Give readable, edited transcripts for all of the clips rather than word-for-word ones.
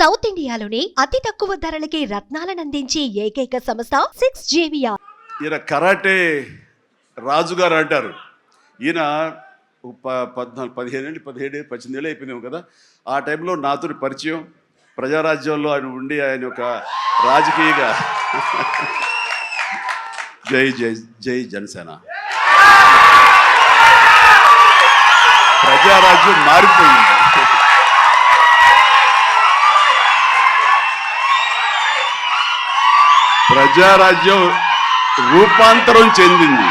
South ఇండియాలోని అతి తక్కువ ధరలకి రత్నాలను అందించే ఏకైక సంస్థ 6JVR. ఈయన కరాటే రాజుగారు అంటారు. ఈయన 17 అయిపోయిందేమో కదా. ఆ టైంలో నాతో పరిచయం, ప్రజారాజ్యంలో ఆయన ఉండి ఆయన ఒక రాజకీయగా జై జై జై జనసేన, ప్రజారాజ్యం మారిపోయింది. ప్రజారాజ్యం రూపాంతరం చెందింది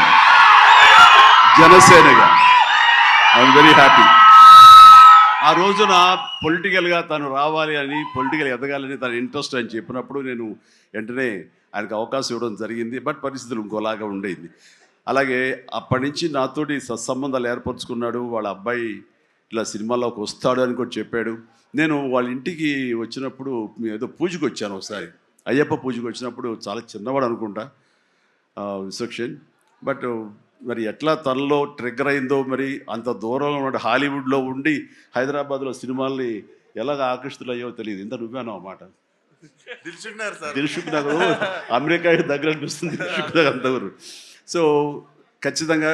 జనసేనగా. I'm very happy. ఆ రోజున పొలిటికల్గా తను రావాలి అని, పొలిటికల్ ఎదగాలని తన ఇంట్రెస్ట్ అని చెప్పినప్పుడు నేను వెంటనే ఆయనకు అవకాశం ఇవ్వడం జరిగింది. బట్ పరిస్థితులు ఇంకోలాగా ఉండేది. అలాగే అప్పటి నుంచి నాతోటి సత్సంబంధాలు ఏర్పరచుకున్నాడు. వాళ్ళ అబ్బాయి ఇలా సినిమాలోకి వస్తాడు అని కూడా చెప్పాడు. నేను వాళ్ళ ఇంటికి వచ్చినప్పుడు ఏదో పూజకు వచ్చాను ఒకసారి, అయ్యప్ప పూజకు వచ్చినప్పుడు. చాలా చిన్నవాడు అనుకుంటా విశ్వక్షన్. బట్ మరి ఎట్లా తనలో ట్రిగ్గర్ అయిందో, మరి అంత దూరంలో ఉన్న హాలీవుడ్లో ఉండి హైదరాబాద్లో సినిమాల్ని ఎలాగ ఆకర్షితులయ్యో తెలియదు. ఇంత నువ్వేనో అన్నమాట. దిల్సుఖ్ నగర్ అమెరికా దగ్గర అనిపిస్తుంది, దిల్సుఖ్ నగర్ అంతవరకు. సో ఖచ్చితంగా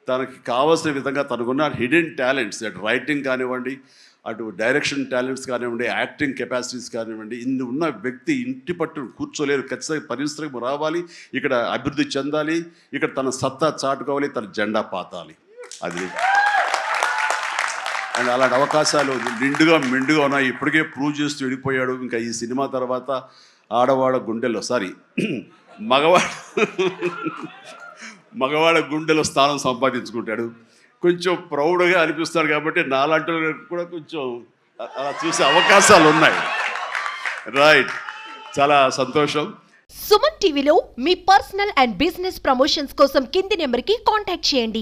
తనకి కావాల్సిన విధంగా తనకున్న హిడెన్ టాలెంట్స్, అటు రైటింగ్ కానివ్వండి, అటు డైరెక్షన్ టాలెంట్స్ కానివ్వండి, యాక్టింగ్ కెపాసిటీస్ కానివ్వండి, ఇన్ని ఉన్న వ్యక్తి ఇంటి పట్టును కూర్చోలేరు. ఖచ్చితంగా పరిశ్రమ రావాలి, ఇక్కడ అభివృద్ధి చెందాలి, ఇక్కడ తన సత్తా చాటుకోవాలి, తన జెండా పాతాలి. అది అండ్ అలాంటి అవకాశాలు నిండుగా మెండుగా ఉన్నాయి. ఇప్పటికే ప్రూవ్ చేస్తూ వెళ్ళిపోయాడు. ఇంకా ఈ సినిమా తర్వాత ఆడవాళ్ళ గుండెల్లో మగవాళ్ళ గుండెలో స్థానం సంపాదించుకుంటాడు. కొంచెం ప్రౌడ్గా అనిపిస్తాడు. కాబట్టి నాలాంటి కూడా కొంచెం అలా చూసే అవకాశాలు ఉన్నాయి. రైట్, చాలా సంతోషం. సుమన్ టీవీలో మీ పర్సనల్ అండ్ బిజినెస్ ప్రమోషన్స్ కోసం కింది నెంబర్కి కాంటాక్ట్ చేయండి.